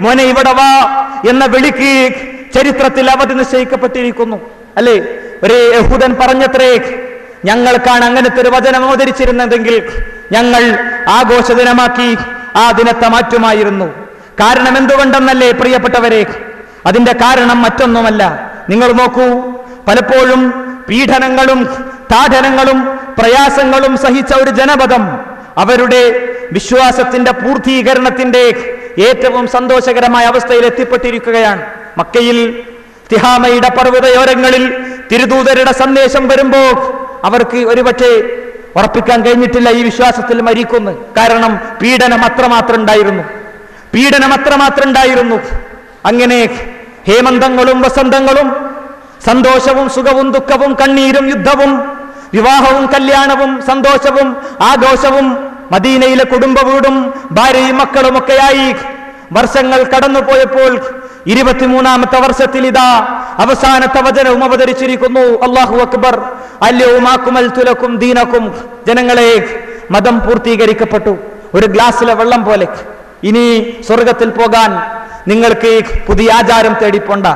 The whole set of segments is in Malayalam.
മോനെ ഇവിടെ വാ എന്ന വിളിക്ക് ചരിത്രത്തിൽ അവധി നിശ്ചയിക്കപ്പെട്ടിരിക്കുന്നു. അല്ലേ? ഒരു യഹൂദൻ പറഞ്ഞത്രേ, ഞങ്ങൾക്കാണ് അങ്ങനത്തെ ഒരു വചനം അവതരിച്ചിരുന്നതെങ്കിൽ ഞങ്ങൾ ആഘോഷ ദിനമാക്കി ആ ദിനത്തെ മാറ്റുമായിരുന്നു. കാരണം എന്തുകൊണ്ടെന്നല്ലേ പ്രിയപ്പെട്ടവരെ? അതിന്റെ കാരണം മറ്റൊന്നുമല്ല. നിങ്ങൾ നോക്കൂ, പലപ്പോഴും പീഡനങ്ങളും താഠനങ്ങളും പ്രയാസങ്ങളും സഹിച്ച ഒരു ജനപദം അവരുടെ വിശ്വാസത്തിന്റെ പൂർത്തീകരണത്തിന്റെ ഏറ്റവും സന്തോഷകരമായ അവസ്ഥയിൽ എത്തിപ്പെട്ടിരിക്കുകയാണ്. മക്കയിൽ തിഹാമയുടെ പർവ്വതയോരങ്ങളിൽ തിരുദൂതരുടെ സന്ദേശം വരുമ്പോൾ അവർക്ക് ഒരുപക്ഷെ ഉറപ്പിക്കാൻ കഴിഞ്ഞിട്ടില്ല ഈ വിശ്വാസത്തിൽ മരിക്കുന്നു. കാരണം പീഡനം അത്രമാത്രം ഉണ്ടായിരുന്നു. അങ്ങനെ ഹേമന്തങ്ങളും വസന്തങ്ങളും സന്തോഷവും സുഖവും ദുഃഖവും കണ്ണീരും യുദ്ധവും വിവാഹവും കല്യാണവും സന്തോഷവും ആഘോഷവും മദീനയിലെ കുടുംബ വീടും ഭാര്യയും മക്കളുമൊക്കെയായി വർഷങ്ങൾ കടന്നുപോയപ്പോൾ 23ാമത്തെ വർഷത്തിൽ ഇതാ അവസാനത്തെ വചനവും അവതരിച്ചിരിക്കുന്നു. അല്ലാഹു അക്ബർ, അൽയൗമ അക്മൽതു ലക്കും ദീനക്കും. ജനങ്ങളെ, മതം പൂർത്തീകരിക്കപ്പെട്ടു. ഒരു ഗ്ലാസ്സിലെ വെള്ളം പോലെ. ഇനി സ്വർഗത്തിൽ പോകാൻ നിങ്ങൾക്ക് പുതിയ ആചാരം തേടിപ്പോണ്ട.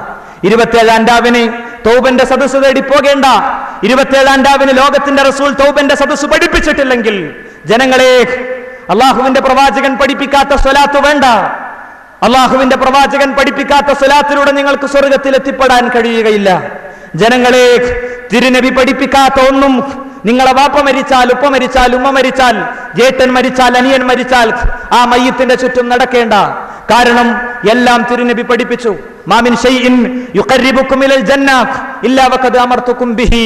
27-ാം രാവിന് തൗബന്റെ സദസ്സ് തേടി പോകേണ്ട. 27-ാം രാവിന് ലോകത്തിന്റെ റസൂൽ തൗബന്റെ സദസ്സ് പഠിപ്പിച്ചിട്ടില്ലെങ്കിൽ ജനങ്ങളെ, അള്ളാഹുവിന്റെ പ്രവാചകൻ പഠിപ്പിക്കാത്ത സ്വലാത്ത് വേണ്ട. അള്ളാഹുവിന്റെ പ്രവാചകൻ പഠിപ്പിക്കാത്ത സ്വലാത്തിലൂടെ നിങ്ങൾക്ക് സ്വർഗത്തിൽ എത്തിപ്പെടാൻ കഴിയുകയില്ല. ജനങ്ങളെ, തിരുനബി പഠിപ്പിക്കാത്ത ഒന്നും നിങ്ങളെ വാപ്പ മരിച്ചാൽ, ഉപ്പ മരിച്ചാൽ, ഉമ്മ മരിച്ചാൽ, ജേട്ടൻ മരിച്ചാൽ, അനിയൻ മരിച്ചാൽ ആ മയ്യത്തിന്റെ ചുറ്റും നടക്കേണ്ട. കാരണം എല്ലാം തിരുനബി പഠിപ്പിച്ചു. മാമിൻ ഷൈഇൻ യുഖർരിബുക്കും ഇലൽ ജന്ന ഇല്ലാ വഖദ് അമർതുക്കും ബിഹി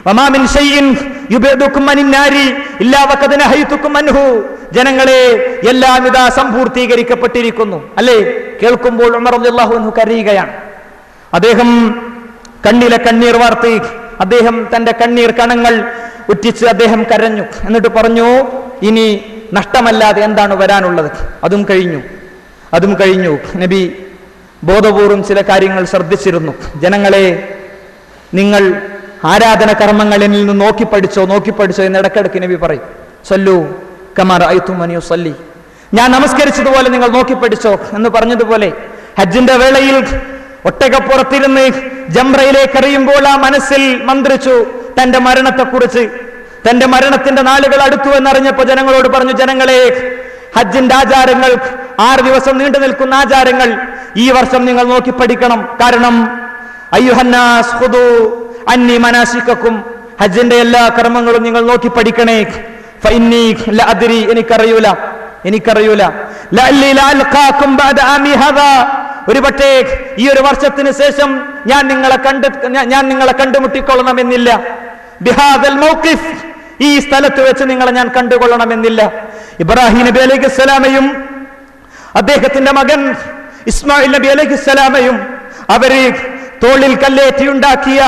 വമാ മിൻ ഷൈഇൻ യുബഇദുക്കും അനിൻ നാരി ഇല്ലാ വഖദ് നഹയ്തുക്കും അൻഹു. ജനങ്ങളെ, എല്ലാം ഇതാ സമ്പൂർത്തീകരിക്കപ്പെട്ടിരിക്കുന്നു. അല്ലേ? കേൾക്കുമ്പോൾ ഉമർ റളിയല്ലാഹു അൻഹു കരയുകയാണ്. അദ്ദേഹം കണ്ണിലെ കണ്ണീർ വാർത്ത് അദ്ദേഹം തന്റെ കണ്ണീർ കണങ്ങൾ ഉറ്റിച്ച് അദ്ദേഹം കരഞ്ഞു. എന്നിട്ട് പറഞ്ഞു, ഇനി നഷ്ടമല്ലാതെ എന്താണ് വരാനുള്ളത്? അതും കഴിഞ്ഞു. നബി ബോധപൂർവം ചില കാര്യങ്ങൾ ശ്രദ്ധിച്ചിരുന്നു. ജനങ്ങളെ, നിങ്ങൾ ആരാധന കർമ്മങ്ങളിൽ നിന്ന് നോക്കി പഠിച്ചോ എന്ന് ഇടക്കിടക്ക് നബി പറയും. സല്ലു കമാ റഅയ്തുമൂനി ഉസല്ലി. ഞാൻ നമസ്കരിച്ചതുപോലെ നിങ്ങൾ നോക്കി പഠിച്ചോ എന്ന് പറഞ്ഞതുപോലെ ഹജ്ജിന്റെ വേളയിൽ ഒട്ടകപ്പുറത്തിരുന്ന് ജംറയിലേക്ക് എറിയുമ്പോൾ ആ മനസ്സിൽ മന്ത്രിച്ചു തന്റെ മരണത്തെക്കുറിച്ച്. തന്റെ മരണത്തിന്റെ നാളുകൾ അടുത്തു എന്നറിഞ്ഞപ്പോ ജനങ്ങളോട് പറഞ്ഞു, ജനങ്ങളെ, ഹജ്ജിന്റെ ആചാരങ്ങൾ 6 ദിവസം നീണ്ടു നിൽക്കുന്ന ആചാരങ്ങൾ ഈ വർഷം നിങ്ങൾ നോക്കി പഠിക്കണം. കാരണം അയ്യുഹന്നാസ് ഖുദൂ അന്നി മനാസികക്കും, ഹജ്ജിന്റെ എല്ലാ കർമ്മങ്ങളും നിങ്ങൾ നോക്കി പഠിക്കണേ. ഫഇന്നി ലാ അദ്രി, എനിക്കറിയൂല ലഅല്ലി ലാ അൽഖാകും ബഅദ ആമി ഹാദാ, ഒരുപക്ഷേ ഈ ഒരു വർഷത്തിന് ശേഷം ഞാൻ നിങ്ങളെ കണ്ടുമുട്ടിക്കൊള്ളണമെന്നില്ല. ബിഹാദൽ മൗഖിഫ്, ഈ സ്ഥലത്ത് വെച്ച് നിങ്ങളെ ഞാൻ കണ്ടുകൊള്ളണമെന്നില്ല. ഇബ്രാഹിം നബി അലൈഹിസ്സലാമയും അദ്ദേഹത്തിന്റെ മകൻ ഇസ്മായിൽ നബി അലൈഹിസ്സലാമയും അവര് തോളിൽ കല്ലേറ്റിയുണ്ടാക്കിയ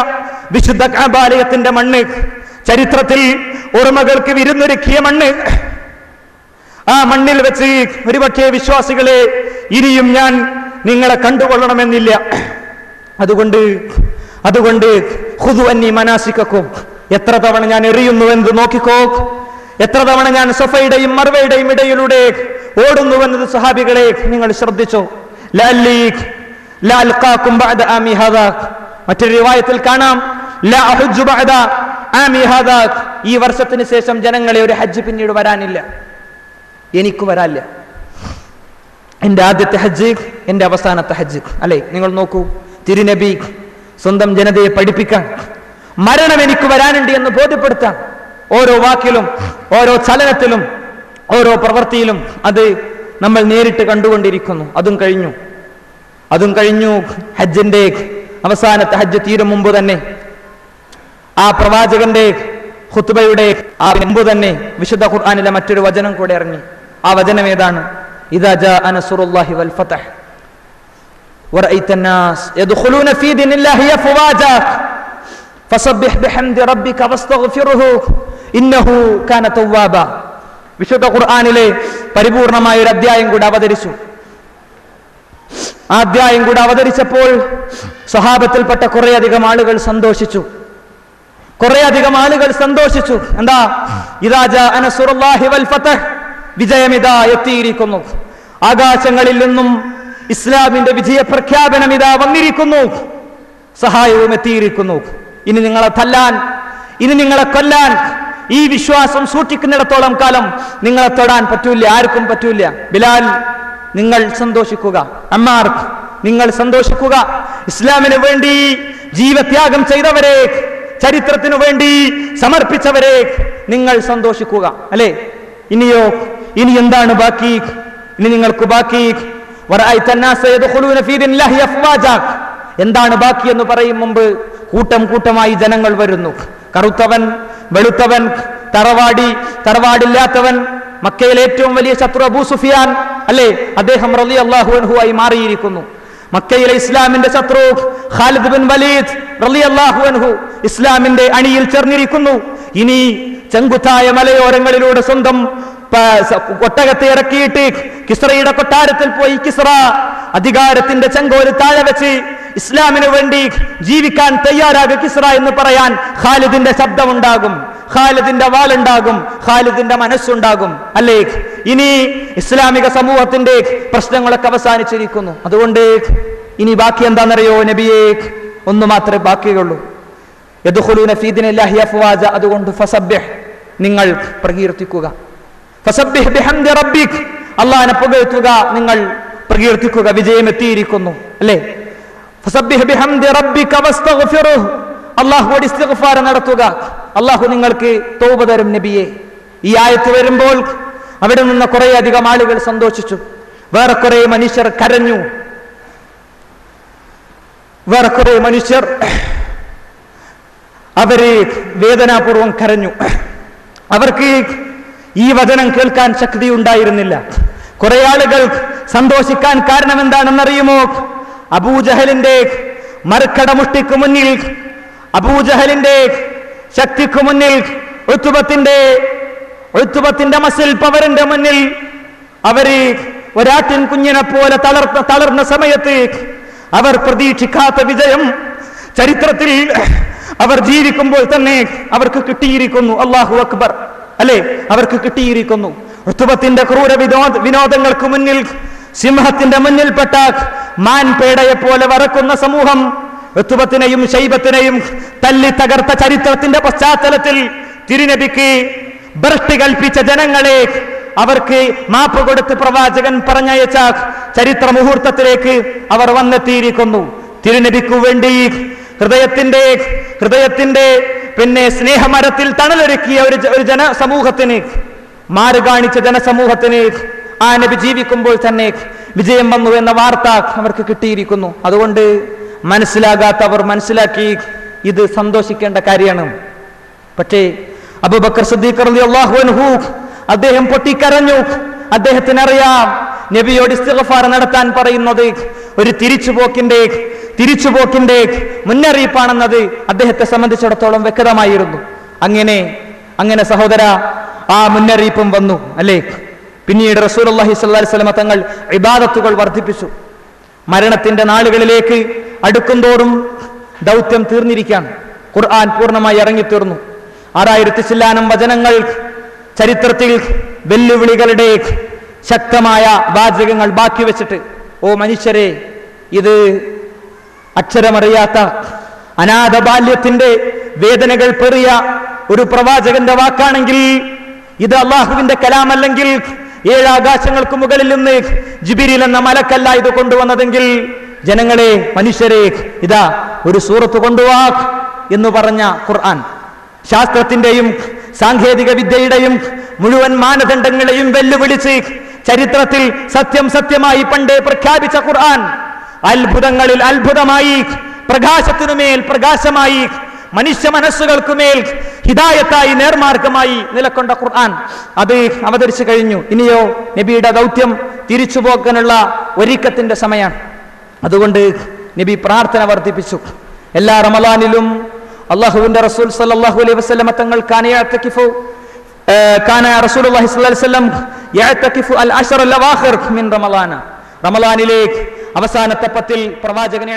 വിശുദ്ധ കഅബാലയത്തിന്റെ മണ്ണ്, ചരിത്രത്തിൽ ഓർമ്മകൾക്ക് വിരുന്നൊരുക്കിയ മണ്ണ്, ആ മണ്ണിൽ വെച്ച് ഒരുപക്ഷേ വിശ്വാസികളെ ഇനിയും ഞാൻ നിങ്ങളെ കണ്ടുകൊള്ളണമെന്നില്ല. അതുകൊണ്ട് ഖുദൂ അന്നി മനാസികക്കും, എത്ര തവണ ഞാൻ എറിയുന്നുവെന്ന് നോക്കിക്കോ, എത്ര തവണ ഞാൻ സഫയുടെയും മർവയുടെയും ഇടയിലൂടെ ഓടുന്നുവെന്നത് സഹാബികളെ നിങ്ങൾ ശ്രദ്ധിച്ചോ. ലഅല്ലി ലാ അൽഖാകും ബഅദ ആമി ഹാദാ. മറ്റൊരു റിവായത്തിൽ കാണാം, ലാ അഹുജ്ജു ബഅദ ആമി ഹാദാ, ഈ വർഷത്തിന് ശേഷം ജനങ്ങളെ ഒരു ഹജ്ജ് പിന്നീട് വരാനില്ല, എനിക്ക് വരാനില്ല. എന്റെ ആദ്യത്തെ ഹജ്ജ്, എന്റെ അവസാനത്തെ ഹജ്ജ്. അല്ലെ? നിങ്ങൾ നോക്കൂ, തിരുനബി സ്വന്തം ജനതയെ പഠിപ്പിക്കാൻ, മരണം എനിക്ക് വരാനുണ്ട് എന്ന് ബോധ്യപ്പെടുത്താൻ, ഓരോ വാക്കിലും ഓരോ ചലനത്തിലും ഓരോ പ്രവൃത്തിയിലും അത് നമ്മൾ നേരിട്ട് കണ്ടുകൊണ്ടിരിക്കുന്നു. അതും കഴിഞ്ഞു. ഹജ്ജിന്റെ അവസാനത്തെ ഹജ്ജ് തീരും മുമ്പ് തന്നെ, ആ പ്രവാചകന്റെ ഖുത്ബയുടെ മുമ്പ് തന്നെ വിശുദ്ധ ഖുർആനിലെ മറ്റൊരു വചനം കൂടെ ഇറങ്ങി. ആ വചനം ഏതാണ്? ഇദാ ജാഅ നസ്റുല്ലാഹി വൽ ഫതഹ് വറഅയ്ത അന്നാസ് യദ്ഖുലൂന ഫീ ദീനില്ലാഹി അഫ്വാജാ ഫസബ്ബിഹ് ബിഹംദി റബ്ബിക വസ്തഗ്ഫിർഹു ഇന്നഹു കാന തവ്വാബാ. വിശുദ്ധ ഖുർആനിലെ പരിപൂർണമായ ഒരു അധ്യായം കൂടെ അവതരിച്ചു. ആ അധ്യായം കൂടെ അവതരിച്ചപ്പോൾ സ്വഹാബത്തിൽപ്പെട്ട കുറേയധികം ആളുകൾ സന്തോഷിച്ചു. എന്താ? ഇദാ ജാഅ നസ്റുല്ലാഹി വൽ ഫതഹ്, വിജയമിതാ എത്തിയിരിക്കുന്നു. ആകാശങ്ങളിൽ നിന്നും ഇസ്ലാമിന്റെ വിജയ പ്രഖ്യാപനം ഇതാ വന്നിരിക്കുന്നു, സഹായവും എത്തിയിരിക്കുന്നു. ഇനി നിങ്ങളെ തല്ലാൻ, ഇനി നിങ്ങളെ കൊല്ലാൻ, ഈ വിശ്വാസം സൂക്ഷിക്കുന്നിടത്തോളം കാലം നിങ്ങളെ തൊടാൻ പറ്റൂല, ആർക്കും പറ്റൂല. ബിലാൽ, നിങ്ങൾ സന്തോഷിക്കുക. അമ്മാർ, നിങ്ങൾ സന്തോഷിക്കുക. ഇസ്ലാമിന് വേണ്ടി ജീവത്യാഗം ചെയ്തവരെ, ചരിത്രത്തിനു വേണ്ടി സമർപ്പിച്ചവരെ നിങ്ങൾ സന്തോഷിക്കുക. അല്ലേ? ഇനിയോ, ഇനി എന്താണ് ബാക്കി? ഇനി നിങ്ങൾക്ക് ബാക്കി എന്താണ് ബാക്കി എന്ന് പറയും മുമ്പ് കൂട്ടം കൂട്ടമായി ജനങ്ങൾ വരുന്നു. കറുത്തവൻ, വെളുത്തവൻ, തറവാടില്ലാത്തവൻ, മക്കയിലെ ഏറ്റവും വലിയ ശത്രു അബൂ സുഫിയാൻ, അല്ലേ? അദ്ദേഹം റളിയല്ലാഹു അൻഹു ആയി മാറിയിരിക്കുന്നു. മക്കയിലെ ഇസ്ലാമിന്റെ ശത്രു ഖാലിദ് ബിൻ വലീദ് റളിയല്ലാഹു അൻഹു ഇസ്ലാമിന്റെ അണിയിൽ ചേർന്നിരിക്കുന്നു. ഇനി ചെങ്കുത്തായ മലയോരങ്ങളിലൂടെ സ്വന്തം ഒട്ടകത്തെ ഇറക്കിയിട്ട് കിസ്റയുടെ കൊട്ടാരത്തിൽ പോയി കിസ്റ അധികാരത്തിന്റെ ചെങ്കോല് താഴെ വെച്ച് ഇസ്ലാമിന് വേണ്ടി ജീവിക്കാൻ തയ്യാറാകുക കിസ്റ എന്ന് പറയാൻ ഖാലിദിന്റെ ശബ്ദമുണ്ടാകും, ഖാലിദിന്റെ വാളുണ്ടാകും, ഖാലിദിന്റെ മനസ്സുണ്ടാകും. അല്ലേ? ഇനി ഇസ്ലാമിക സമൂഹത്തിന്റെ പ്രശ്നങ്ങളൊക്കെ അവസാനിച്ചിരിക്കുന്നു. അതുകൊണ്ട് ഇനി ബാക്കി എന്താണെന്നറിയോ നബിയെ? ഒന്ന് മാത്രമേ ബാക്കിയുള്ളൂ. യദ്ഖുലൂന ഫീ ദീനില്ലാഹി അഫ്വാജ. അതുകൊണ്ട് ഫസബ്ബിഹ്, നിങ്ങൾ പ്രകീർത്തിക്കുക. ഫസബ്ബിഹ് ബിഹംദി റബ്ബിക്, അല്ലാഹുവിനെ പുകഴ്ത്തുക, നിങ്ങൾ പ്രകീർത്തിക്കുക. വിജയം എത്തിയിരിക്കുന്നു. അല്ലേ? ഫസബ്ബിഹ് ബിഹംദി റബ്ബിക വസ്തഗ്ഫിറുഹു, അല്ലാഹുവോട് ഇസ്തിഗ്ഫാർ നടത്തുക. അല്ലാഹു നിങ്ങൾക്ക് തൗബ തരും നബിയെ. ഈ ആയത്ത് വരുമ്പോൾ അവിടെ നിന്ന് കുറെ അധികം ആളുകൾ സന്തോഷിച്ചു, വേറെ കുറെ മനുഷ്യർ കരഞ്ഞു, വേറെ കുറെ മനുഷ്യർ അവര് വേദനാപൂർവം കരഞ്ഞു. അവർക്ക് ഈ വചനം കേൾക്കാൻ ശക്തി ഉണ്ടായിരുന്നില്ല. കുറെ ആളുകൾ സന്തോഷിക്കാൻ കാരണം എന്താണെന്നറിയുമോ? അബൂജഹലിന്റെ മർക്കടമുഷ്ടിക്ക് മുന്നിൽ, അബൂജഹലിന്റെ ശക്തിക്ക് മുന്നിൽ, ഉത്ബത്തിന്റെ മസിൽ പവറിന്റെ മുന്നിൽ അവര് ഒരാട്ടിൻ കുഞ്ഞിനെ പോലെ തളർന്ന സമയത്ത് അവർ പ്രതീക്ഷിക്കാത്ത വിജയം ചരിത്രത്തിൽ അവർ ജീവിക്കുമ്പോൾ തന്നെ അവർക്ക് കിട്ടിയിരിക്കുന്നു. അല്ലാഹു അക്ബർ. അല്ലെ? അവർക്ക് കിട്ടിയിരിക്കുന്നു. ഉത്ബത്തിന്റെ ക്രൂര വിനോദങ്ങൾക്ക് മുന്നിൽ, സിംഹത്തിന്റെ മുന്നിൽപ്പെട്ട മാൻപേടയെ പോലെ വറക്കുന്ന സമൂഹം ഉത്ബത്തിനെയും ശൈബത്തിനെയും തല്ലി തകർത്ത ചരിത്രത്തിന്റെ പശ്ചാത്തലത്തിൽ തിരുനബിക്ക് ഭ്രഷ്ടി കൽപ്പിച്ച ജനങ്ങളെ അവർക്ക് മാപ്പ് കൊടുത്ത് പ്രവാചകൻ പറഞ്ഞയച്ച ചരിത്ര മുഹൂർത്തത്തിലേക്ക് അവർ വന്നെത്തിയിരിക്കുന്നു. തിരുനബിക്കു വേണ്ടി ഹൃദയത്തിന്റെ പിന്നെ സ്നേഹമരത്തിൽ തണലൊരുക്കിയ ഒരു ജനസമൂഹത്തിന്, മാറ് കാണിച്ച ജനസമൂഹത്തിന് ആ നബി ജീവിക്കുമ്പോൾ തന്നെ വിജയം വന്നു എന്ന വാർത്ത അവർക്ക് കിട്ടിയിരിക്കുന്നു. അതുകൊണ്ട് മനസ്സിലാകാത്തവർ മനസ്സിലാക്കി ഇത് സന്തോഷിക്കേണ്ട കാര്യമാണ്. പക്ഷേ അബൂബക്കർ സിദ്ദീഖ് റളിയല്ലാഹു അൻഹു അദ്ദേഹം പൊട്ടിക്കരഞ്ഞു. അദ്ദേഹത്തിന് അറിയാം നബിയോട് ഇസ്തിഗ്ഫാർ നടത്താൻ പറയുന്നത് ഒരു തിരിച്ചുപോക്കിന്റെ മുന്നറിയിപ്പാണെന്നത് അദ്ദേഹത്തെ സംബന്ധിച്ചിടത്തോളം വ്യക്തമായിരുന്നു. അങ്ങനെ സഹോദര, ആ മുന്നറിയിപ്പും വന്നു. അല്ലേ? പിന്നീട് റസൂലുള്ളാഹി സ്വല്ലല്ലാഹി അലൈഹി വസല്ലം തങ്ങൾ ഇബാദത്തുകൾ വർദ്ധിപ്പിച്ചു. മരണത്തിന്റെ നാളുകളിലേക്ക് അടുക്കുന്തോറും ദൗത്യം തീർന്നിരിക്കുകയാണ്. ഖുർആൻ പൂർണ്ണമായി ഇറങ്ങിത്തീർന്നു. 6000 ചില്ലാനം വചനങ്ങൾ, ചരിത്രത്തിൽ വെല്ലുവിളികളുടെ ശക്തമായ വാചകങ്ങൾ ബാക്കി വെച്ചിട്ട്, ഓ മനുഷ്യരെ, ഇത് അക്ഷരമറിയാത്ത അനാഥ ബാല്യത്തിന്റെ വേദനകൾ പേറിയ ഒരു പ്രവാചകന്റെ വാക്കാണെങ്കിൽ, ഇത് അള്ളാഹുവിന്റെ കലാമല്ലെങ്കിൽ 7 ആകാശങ്ങൾക്ക് മുകളിൽ നിന്ന് ജിബ്രീൽ എന്ന മലക്കല്ല ഇത് കൊണ്ടുവന്നതെങ്കിൽ, ജനങ്ങളെ, മനുഷ്യരെ, ഇതാ ഒരു സൂറത്ത് കൊണ്ടുവാ എന്ന് പറഞ്ഞ ഖുർആൻ ശാസ്ത്രത്തിന്റെയും സാങ്കേതിക വിദ്യയുടെയും മുഴുവൻ മാനദണ്ഡങ്ങളെയും വെല്ലുവിളിച്ച് ചരിത്രത്തിൽ സത്യമായി പണ്ടേ പ്രഖ്യാപിച്ച ഖുർആൻ അത്ഭുതങ്ങളിൽ അത്ഭുതമായി, പ്രകാശത്തിനുമേൽ പ്രകാശമായി, മനുഷ്യ മനസ്സുകൾക്കുമേൽ ഹിദായത്തായി, നേർമാർഗമായി നിലകൊണ്ട ഖുർആൻ അത് അവതരിച്ചു കഴിഞ്ഞു. ഇനിയോ നബിയുടെ ദൗത്യം തിരിച്ചുപോക്കാനുള്ള ഒരുക്കത്തിന്റെ സമയമാണ്. അതുകൊണ്ട് നബി പ്രാർത്ഥന വർദ്ധിപ്പിച്ചു. എല്ലാ റമളാനിലും അല്ലാഹുവിന്റെ റസൂൽ സല്ലല്ലാഹു അലൈഹി വസല്ലം തങ്ങൾ കാന റസൂലുള്ളാഹി സ്വല്ലല്ലാഹു അലൈഹി വസല്ലം യഅതകിഫു അൽ അശ്റ അൽ അവാഖിർ മിൻ റമളാന, റമളാനിലെ അവസാനത്തെ 10 പ്രവാചകനെ